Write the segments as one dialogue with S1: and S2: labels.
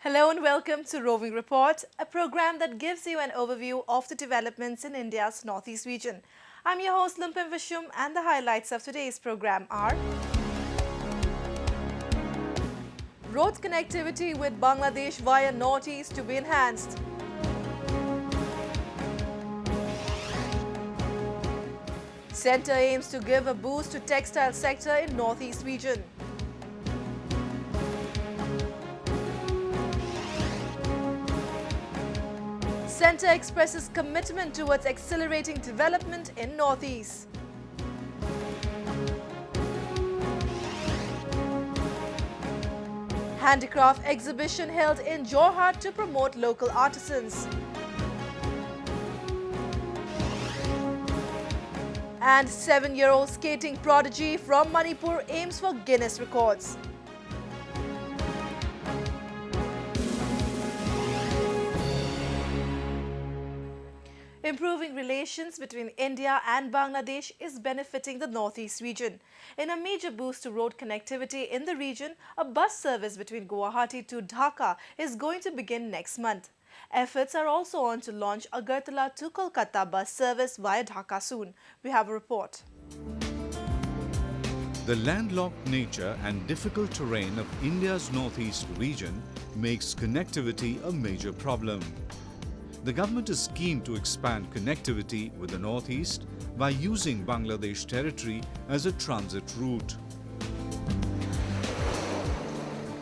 S1: Hello and welcome to Roving Report, a program that gives you an overview of the developments in India's northeast region. I'm your host Lumpim Vishum, and the highlights of today's program are: road connectivity with Bangladesh via northeast to be enhanced. Centre aims to give a boost to textile sector in northeast region. Centre expresses commitment towards accelerating development in northeast. Handicraft exhibition held in Jorhat to promote local artisans. And 7-year-old skating prodigy from Manipur aims for Guinness records. Improving relations between India and Bangladesh is benefiting the northeast region. In a major boost to road connectivity in the region, a bus service between Guwahati to Dhaka is going to begin next month. Efforts are also on to launch Agartala to Kolkata bus service via Dhaka soon. We have a report.
S2: The landlocked nature and difficult terrain of India's northeast region makes connectivity a major problem. The government is keen to expand connectivity with the northeast by using Bangladesh territory as a transit route.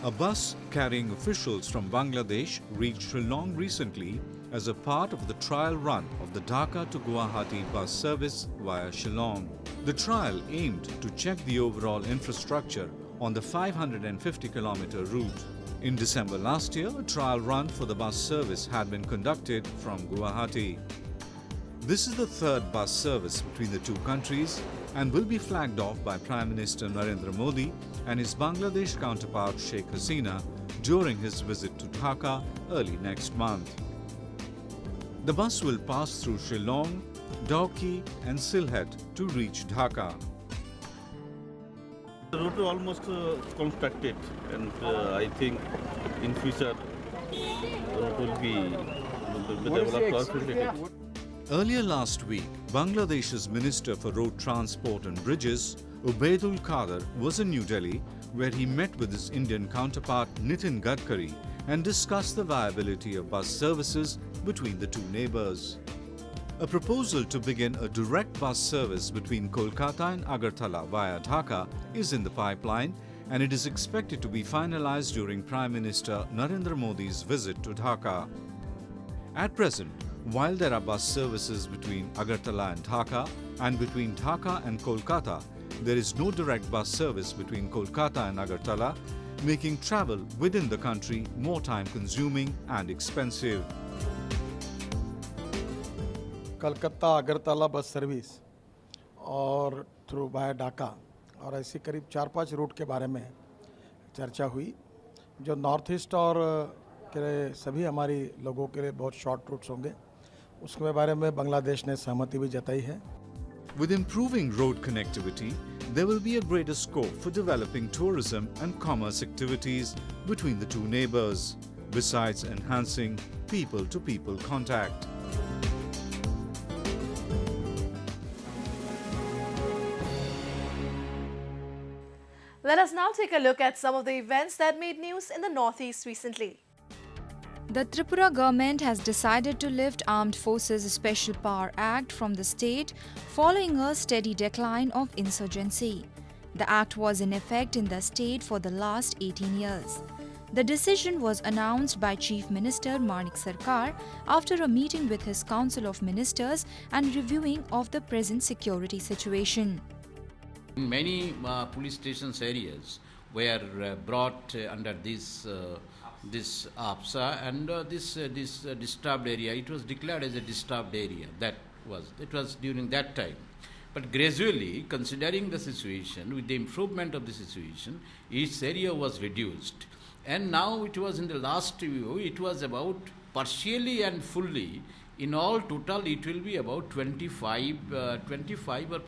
S2: A bus carrying officials from Bangladesh reached Shillong recently as a part of the trial run of the Dhaka to Guwahati bus service via Shillong. The trial aimed to check the overall infrastructure on the 550-kilometer route. In December last year, a trial run for the bus service had been conducted from Guwahati. This is the third bus service between the two countries and will be flagged off by Prime Minister Narendra Modi and his Bangladesh counterpart Sheikh Hasina during his visit to Dhaka early next month. The bus will pass through Shillong, Dauki and Sylhet to reach Dhaka.
S3: The route is almost constructed, and I think in future the route will be developed or.
S2: Earlier last week, Bangladesh's Minister for Road Transport and Bridges, Ubaidul Qadir, was in New Delhi, where he met with his Indian counterpart Nitin Gadkari and discussed the viability of bus services between the two neighbours. A proposal to begin a direct bus service between Kolkata and Agartala via Dhaka is in the pipeline, and it is expected to be finalized during Prime Minister Narendra Modi's visit to Dhaka. At present, while there are bus services between Agartala and Dhaka and between Dhaka and Kolkata, there is no direct bus service between Kolkata and Agartala, making travel within the country more time-consuming and expensive.
S4: Calcutta Agartala bus service और through bye Dhaka और ऐसी करीब 4-5 root के बारे में चर्चा हुई जो नॉर्थ ईस्ट और के सभी हमारी लोगों के लिए बहुत शॉर्ट रूट्स होंगे उसके बारे में बांग्लादेश ने सहमति भी जताई है.
S2: With improving road connectivity, there will be a greater scope for developing tourism and commerce activities between the two neighbours, besides enhancing people-to-people contact.
S1: Let us now take a look at some of the events that made news in the northeast recently.
S5: The Tripura government has decided to lift Armed Forces Special Power Act from the state following a steady decline of insurgency. The act was in effect in the state for the last 18 years. The decision was announced by Chief Minister Manik Sarkar after a meeting with his Council of Ministers and reviewing of the present security situation.
S6: Many police stations areas were brought under this APSA, and this disturbed area, it was declared as a disturbed area. It was during that time. But gradually, considering the situation, with the improvement of the situation, each area was reduced. And now it was in the last review, it was about partially and fully. In all total, it will be about 25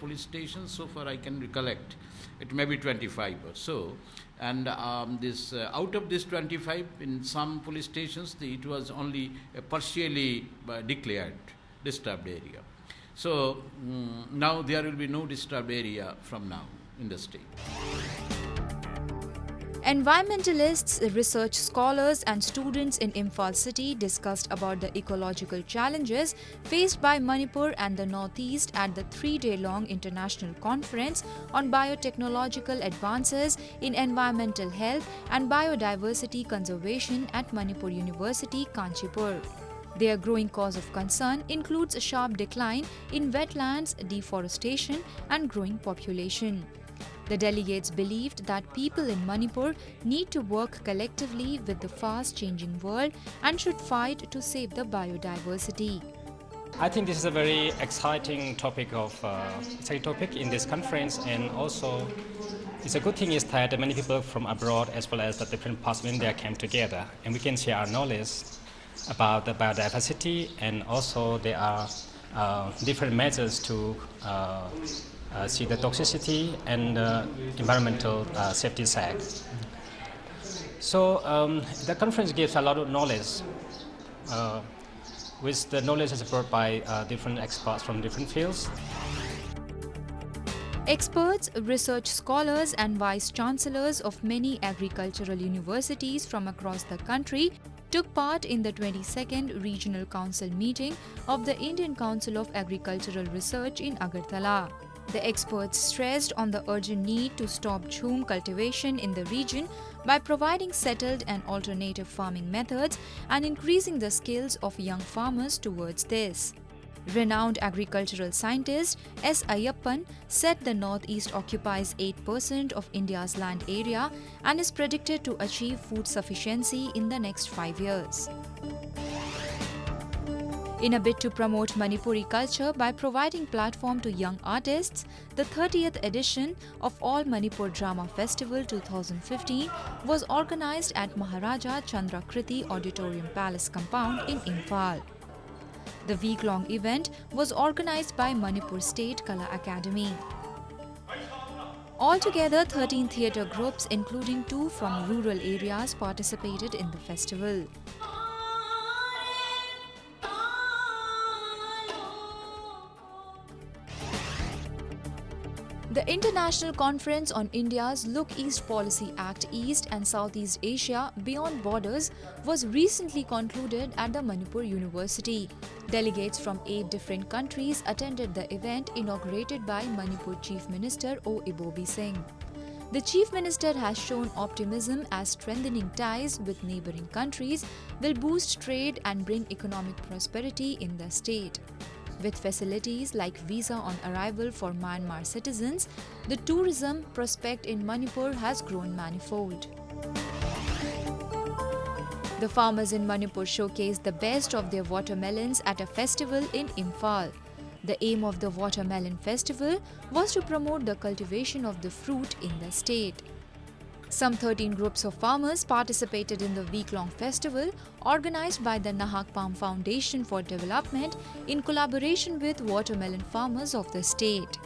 S6: police stations, so far I can recollect. It may be 25 or so. And this out of this 25, in some police stations, it was only partially declared disturbed area. So now there will be no disturbed area from now in the state.
S5: Environmentalists, research scholars and students in Imphal city discussed about the ecological challenges faced by Manipur and the Northeast at the 3-day-long international conference on biotechnological advances in environmental health and biodiversity conservation at Manipur University, Kanchipur. Their growing cause of concern includes a sharp decline in wetlands, deforestation and growing population. The delegates believed that people in Manipur need to work collectively with the fast-changing world and should fight to save the biodiversity.
S7: I think this is a very exciting topic in this conference, and also it's a good thing is that many people from abroad as well as the different parts of India came together, and we can share our knowledge about the biodiversity, and also there are different measures to see the toxicity and environmental safety side. So the conference gives a lot of knowledge, which the knowledge is brought by different experts from different fields.
S5: Experts, research scholars and vice-chancellors of many agricultural universities from across the country took part in the 22nd Regional Council meeting of the Indian Council of Agricultural Research in Agartala. The experts stressed on the urgent need to stop jhum cultivation in the region by providing settled and alternative farming methods and increasing the skills of young farmers towards this. Renowned agricultural scientist S. Ayyappan said the Northeast occupies 8% of India's land area and is predicted to achieve food sufficiency in the next 5 years. In a bid to promote Manipuri culture by providing platform to young artists, the 30th edition of All Manipur Drama Festival 2015 was organized at Maharaja Chandrakriti Auditorium Palace compound in Imphal. The week-long event was organized by Manipur State Kala Academy. Altogether, 13 theatre groups, including 2 from rural areas, participated in the festival. The International Conference on India's Look East Policy Act East and Southeast Asia Beyond Borders was recently concluded at the Manipur University. Delegates from 8 different countries attended the event inaugurated by Manipur Chief Minister O. Ibobi Singh. The Chief Minister has shown optimism as strengthening ties with neighbouring countries will boost trade and bring economic prosperity in the state. With facilities like visa on arrival for Myanmar citizens, the tourism prospect in Manipur has grown manifold. The farmers in Manipur showcased the best of their watermelons at a festival in Imphal. The aim of the Watermelon Festival was to promote the cultivation of the fruit in the state. Some 13 groups of farmers participated in the week-long festival organized by the Nahak Palm Foundation for Development in collaboration with watermelon farmers of the state.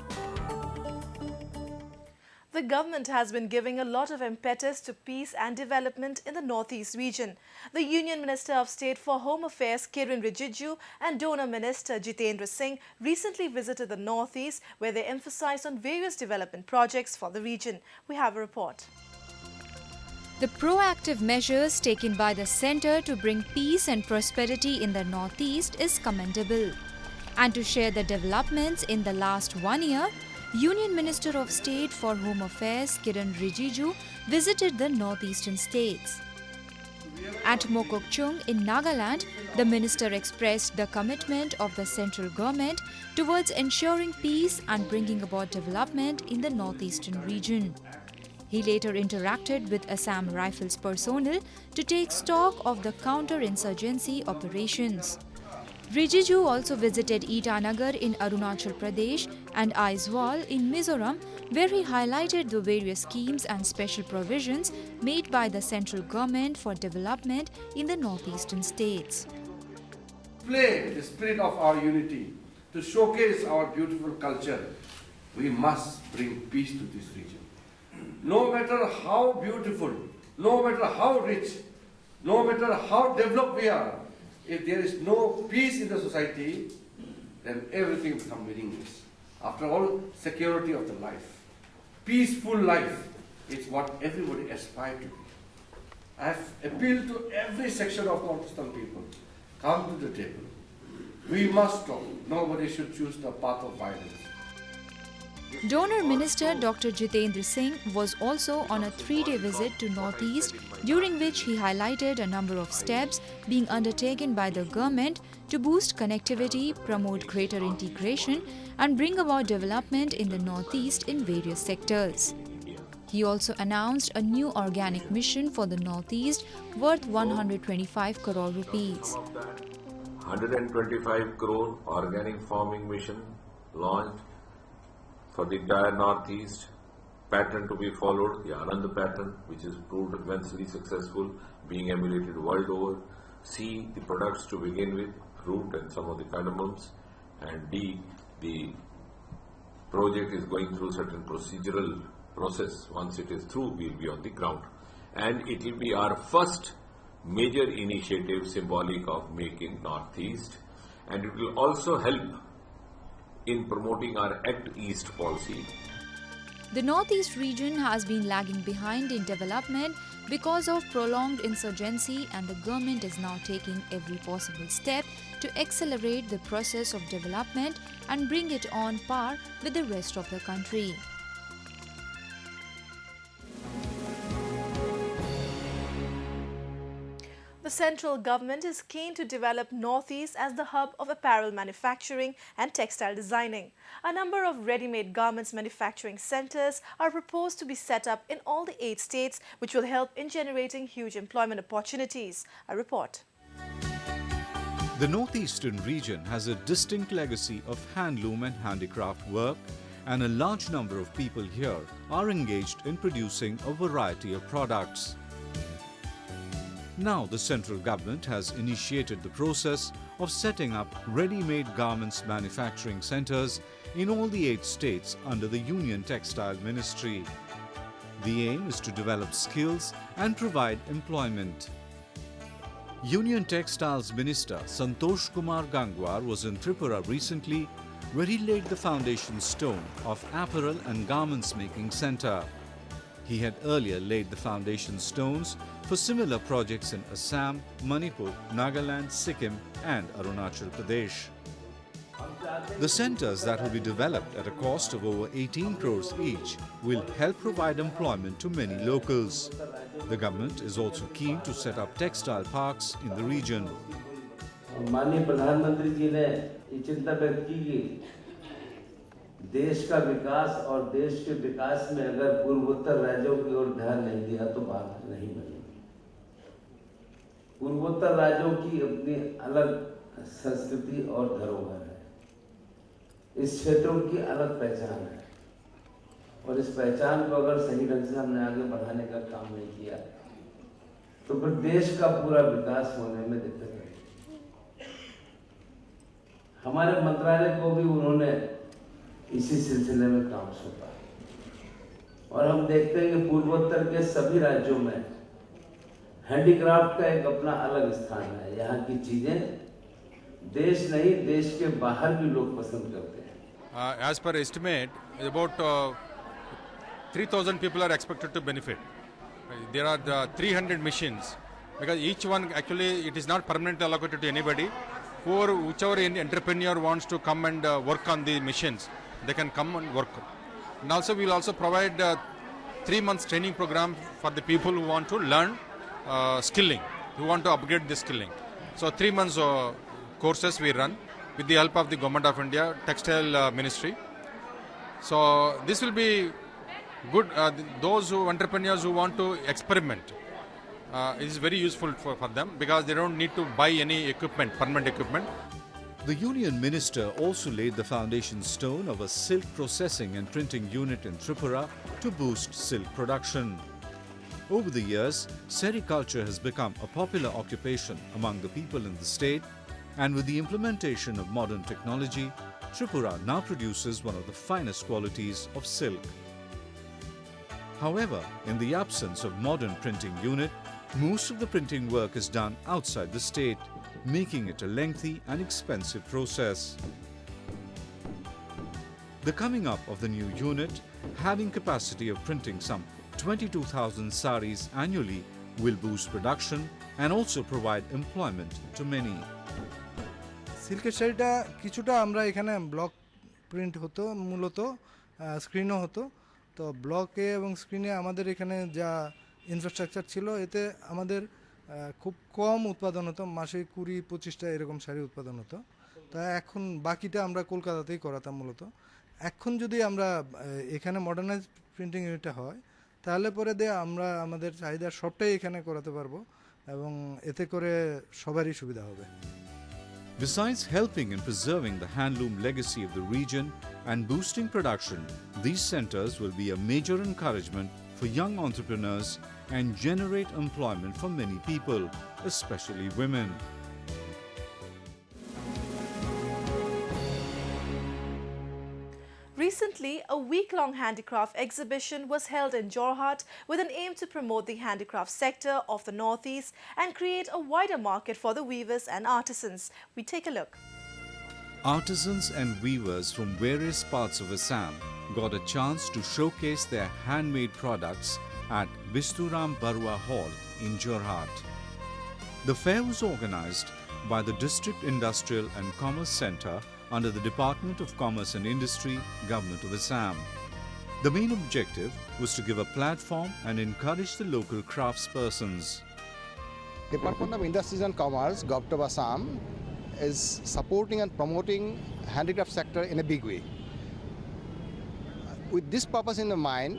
S1: The government has been giving a lot of impetus to peace and development in the Northeast region. The Union Minister of State for Home Affairs Kiren Rijiju and Donor Minister Jitendra Singh recently visited the Northeast, where they emphasized on various development projects for the region. We have a report.
S5: The proactive measures taken by the centre to bring peace and prosperity in the Northeast is commendable. And to share the developments in the last 1 year, Union Minister of State for Home Affairs Kiren Rijiju visited the northeastern states. At Mokokchung in Nagaland, the minister expressed the commitment of the central government towards ensuring peace and bringing about development in the northeastern region. He later interacted with Assam Rifles personnel to take stock of the counter-insurgency operations. Rijiju also visited Itanagar in Arunachal Pradesh and Aizawl in Mizoram, where he highlighted the various schemes and special provisions made by the central government for development in the northeastern states.
S8: Display the spirit of our unity, to showcase our beautiful culture, we must bring peace to this region. No matter how beautiful, no matter how rich, no matter how developed we are, if there is no peace in the society, then everything becomes meaningless. After all, security of the life, peaceful life is what everybody aspires to be. I have appealed to every section of Northeastern people, come to the table. We must talk. Nobody should choose the path of violence.
S5: Donor Minister Dr. Jitendra Singh was also on a 3-day visit to Northeast, during which he highlighted a number of steps being undertaken by the government to boost connectivity, promote greater integration, and bring about development in the Northeast in various sectors. He also announced a new organic mission for the Northeast worth 125 crore rupees.
S9: 125 crore organic farming mission launched for the entire Northeast. Pattern to be followed, the Anand pattern, which is proved immensely successful, being emulated world over. C, the products to begin with, fruit and some of the cardamoms. And D, the project is going through certain procedural process. Once it is through, we will be on the ground. And it will be our first major initiative symbolic of making Northeast. And it will also help in promoting our Act East policy.
S5: The Northeast region has been lagging behind in development because of prolonged insurgency, and the government is now taking every possible step to accelerate the process of development and bring it on par with the rest of the country.
S1: The central government is keen to develop Northeast as the hub of apparel manufacturing and textile designing. A number of ready-made garments manufacturing centers are proposed to be set up in all the 8 states, which will help in generating huge employment opportunities. A report.
S2: The northeastern region has a distinct legacy of handloom and handicraft work, and a large number of people here are engaged in producing a variety of products. Now the central government has initiated the process of setting up ready-made garments manufacturing centers in all the 8 states under the Union Textile Ministry. The aim is to develop skills and provide employment. Union Textiles Minister Santosh Kumar Gangwar was in Tripura recently, where he laid the foundation stone of Apparel and Garments Making Centre. He had earlier laid the foundation stones for similar projects in Assam, Manipur, Nagaland, Sikkim and Arunachal Pradesh. The centres that will be developed at a cost of over 18 crores each will help provide employment to many locals. The government is also keen to set up textile parks in the region.
S10: माननीय प्रधानमंत्री जी ने ये चिंता व्यक्त की कि देश का विकास और देश के विकास में अगर पूर्वोत्तर राज्यों की ओर ध्यान नहीं दिया तो बात नहीं बनेगी। पूर्वोत्तर राज्यों की अपनी अलग संस्कृति और धरोहर है, इस क्षेत्रों की अलग पहचान है, और इस पहचान को अगर सही ढंग से हमने आगे बढ़ाने का काम नहीं किया तो फिर देश का पूरा विकास होने में दिक्कत है। हमारे मंत्रालय को भी उन्होंने इसी सिलसिले में काम सौंपा, और हम देखते हैं कि पूर्वोत्तर के सभी राज्यों में हैंडीक्राफ्ट का एक अपना अलग स्थान है। यहाँ की चीजें देश नहीं, देश के बाहर भी लोग पसंद करते हैं।
S11: As per estimate, about 3,000 people are expected to benefit. There are 300 machines, because each one actually it is not permanently allocated to anybody. Whichever entrepreneur wants to come and work on the machines, they can come and work. And also we will also provide 3 months training program for the people who want to learn skilling, who want to upgrade the skilling. So 3 months courses we run with the help of the Government of India Textile Ministry. So this will be good. Those entrepreneurs who want to experiment, it is very useful for them, because they don't need to buy any equipment, permanent equipment.
S2: The Union Minister also laid the foundation stone of a silk processing and printing unit in Tripura to boost silk production. Over the years, sericulture has become a popular occupation among the people in the state, and with the implementation of modern technology, Tripura now produces one of the finest qualities of silk. However, in the absence of modern printing unit, most of the printing work is done outside the state, making it a lengthy and expensive process. The coming up of the new unit, having capacity of printing some 22,000 saris annually, will boost production and also provide employment to many.
S12: সিল্কের শাড়িটা কিছুটা আমরা এখানে block print হতো, মূলত স্ক্রিনও হতো। তো ব্লকে এবং স্ক্রিনে আমাদের এখানে যা ইনফ্রাস্ট্রাকচার ছিল, এতে আমাদের খুব কম উৎপাদন হতো, মাসে 20-25টা এরকম শাড়ি উৎপাদন হতো। তা এখন বাকিটা আমরা কলকাতাতেই করাতাম মূলত। এখন যদি আমরা এখানে মডার্নাইজ প্রিন্টিং ইউনিটটা হয়, তাহলে পরে আমরা আমাদের চাহিদার সবটাই এখানে করাতে পারবো এবং এতে করে সবারই সুবিধা হবে।
S2: Besides helping in preserving the handloom legacy of the region and boosting production, these centers will be a major encouragement for young entrepreneurs and generate employment for many people, especially women.
S1: Recently, a week-long handicraft exhibition was held in Jorhat with an aim to promote the handicraft sector of the Northeast and create a wider market for the weavers and artisans. We take a look.
S2: Artisans and weavers from various parts of Assam got a chance to showcase their handmade products at Bisturam Barua Hall in Jorhat. The fair was organized by the District Industrial and Commerce Centre under the Department of Commerce and Industry, Government of Assam. The main objective was to give a platform and encourage the local craftspersons.
S13: Department of Industries and Commerce, Government of Assam, is supporting and promoting handicraft sector in a big way. With this purpose in mind,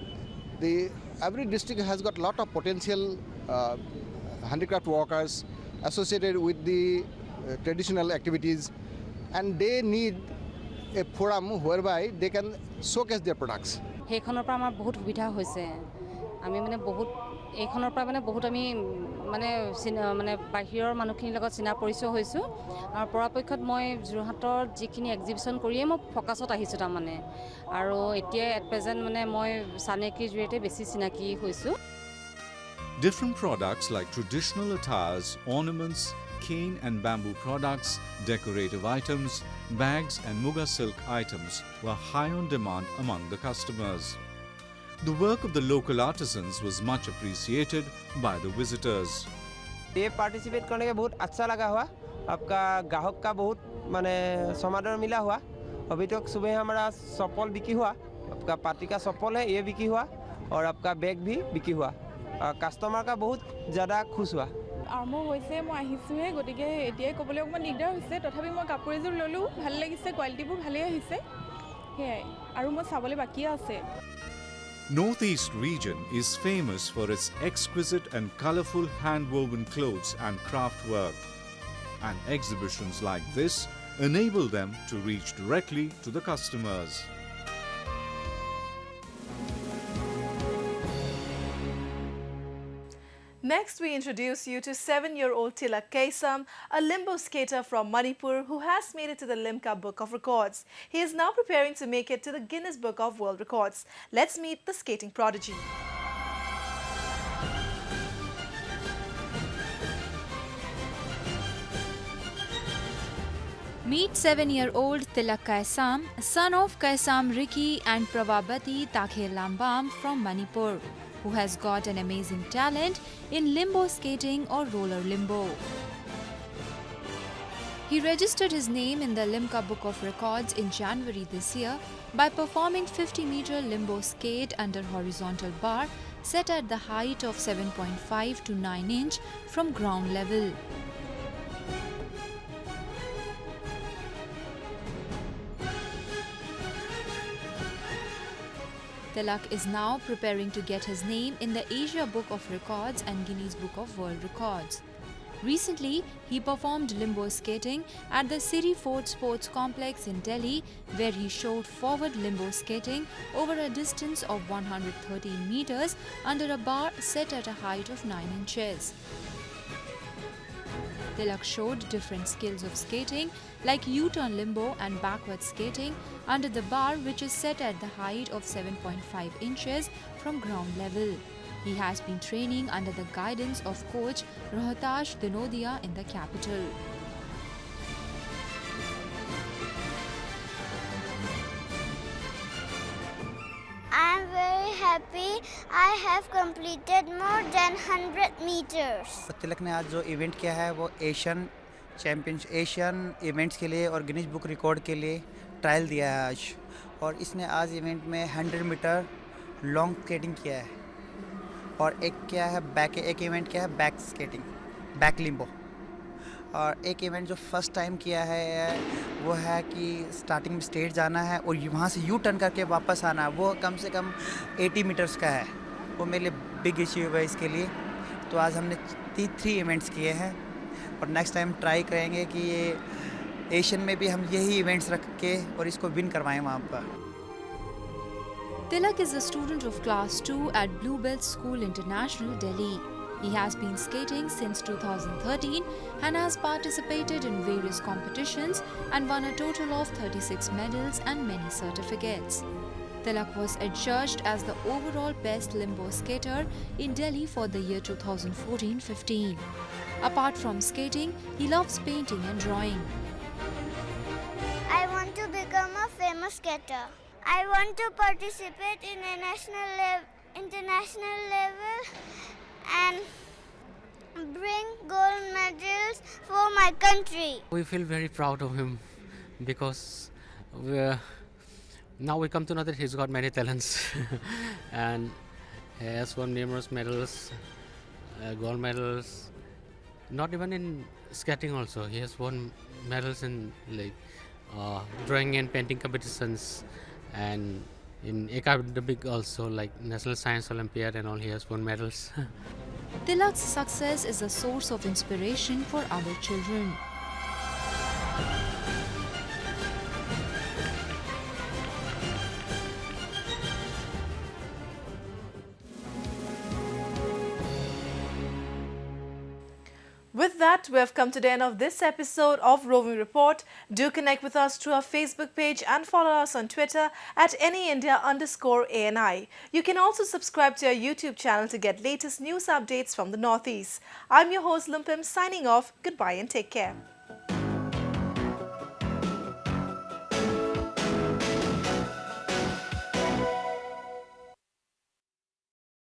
S13: every district has got a lot of potential handicraft workers associated with the traditional activities, and they need a forum whereby they can showcase their products.
S14: সেইখনৰ পৰা আমাৰ বহুত সুবিধা হৈছে। আমি মানে বহুত এইখনৰ পৰা মানে বহুত আমি মানে বাহিৰৰ মানুহখিনিৰ লগত চিনা পৰিচয় হৈছোঁ। আৰু পৰাপক্ষত মই যোৰহাটৰ যিখিনি এক্সিবিশ্যন কৰিয়ে মই ফ'কাছত আহিছোঁ তাৰমানে। আৰু এতিয়া এট প্ৰেজেণ্ট মানে মই চানেকিৰ জৰিয়তে বেছি চিনাকি হৈছোঁ।
S2: Different products like traditional attires, ornaments, cane and bamboo products, decorative items, bags and muga silk items were high on demand among the customers. The work of the local artisans was much appreciated by the visitors.
S15: ये participate करने के बहुत अच्छा लगा हुआ, आपका ग्राहक का बहुत माने समादर मिला हुआ। अभी तक सुबह हमारा चप्पल बिकी हुआ, आपका पार्टी का चप्पल है ये बिकी हुआ और आपका बैग भी बिकी हुआ। কাস্টমাৰ কা বহুত জ্যাদা খুশ হোৱা।
S16: আৰম্ভ হৈছে, মই আহিছোঁহে, গতিকে এতিয়াই ক'বলৈ অকণমান দিগদাৰ হৈছে। তথাপি মই কাপোৰ এযোৰ ল'লোঁ, ভাল লাগিছে, কোৱালিটিবোৰ ভালেই আহিছে, সেয়াই আৰু মই চাবলৈ বাকী আছে।
S2: Northeast region is famous for its exquisite and colorful hand-woven clothes and craft work, and exhibitions like this enable them to reach directly to the customers.
S1: Next, we introduce you to 7-year-old Tilak Kaisam, a limbo skater from Manipur who has made it to the Limca Book of Records. He is now preparing to make it to the Guinness Book of World Records. Let's meet the skating prodigy.
S5: Meet 7-year-old Tilak Kaisam, son of Kaisam Riki and Pravabati Takhe Lambam from Manipur, who has got an amazing talent in limbo skating or roller limbo. He registered his name in the Limca Book of Records in January this year by performing 50-meter limbo skate under horizontal bar set at the height of 7.5 to 9 inch from ground level. Tilak is now preparing to get his name in the Asia Book of Records and Guinness Book of World Records. Recently, he performed limbo skating at the City Fort Sports Complex in Delhi, where he showed forward limbo skating over a distance of 113 meters under a bar set at a height of 9 inches. Tilak showed different skills of skating like U-turn limbo and backward skating under the bar, which is set at the height of 7.5 inches from ground level. He has been training under the guidance of coach Rohtash Dinodia in the capital.
S17: I am very happy. I have completed more than 100 meters.
S18: तिलक ने आज जो event किया है वो Asian events के लिए और Guinness book record के लिए ट्रायल दिया है आज, और इसने आज इवेंट में 100 मीटर लॉन्ग स्केटिंग किया है और एक इवेंट किया है बैक स्केटिंग, बैक लिम्बो, और एक इवेंट जो फर्स्ट टाइम किया है वो है कि स्टार्टिंग में स्टेट जाना है और वहाँ से यू टर्न करके वापस आना है। वो कम से कम 80 मीटर्स का है, वो मेरे लिए बिग अचीव है इसके लिए। तो आज हमने 3 इवेंट्स किए हैं और नेक्स्ट टाइम ट्राई करेंगे कि ये एशियन में भी हम यही इवेंट्स रख के और इसको विन करवाएं वहाँ पर।
S5: Tilak is a student of Class 2 at Bluebell School International, Delhi. He has been skating since 2013 and has participated in various competitions and won a total of 36 medals and many certificates. Tilak was adjudged as the overall best limbo skater in Delhi for the year 2014-15. Apart from skating, he loves painting and drawing.
S17: I want to become a famous skater. I want to participate in a international level and bring gold medals for my country.
S19: We feel very proud of him because now we come to know that he's got many talents and he has won numerous medals, gold medals, not even in skating also. He has won medals in drawing and painting competitions, and in academic also, like National Science Olympiad and all, he has won medals.
S5: Tilak's success is a source of inspiration for other children.
S1: With that, we have come to the end of this episode of Roving Report. Do connect with us through our Facebook page and follow us on Twitter at AnyIndia_ANI. You can also subscribe to our YouTube channel to get latest news updates from the Northeast. I'm your host Lumpim, signing off. Goodbye and take care.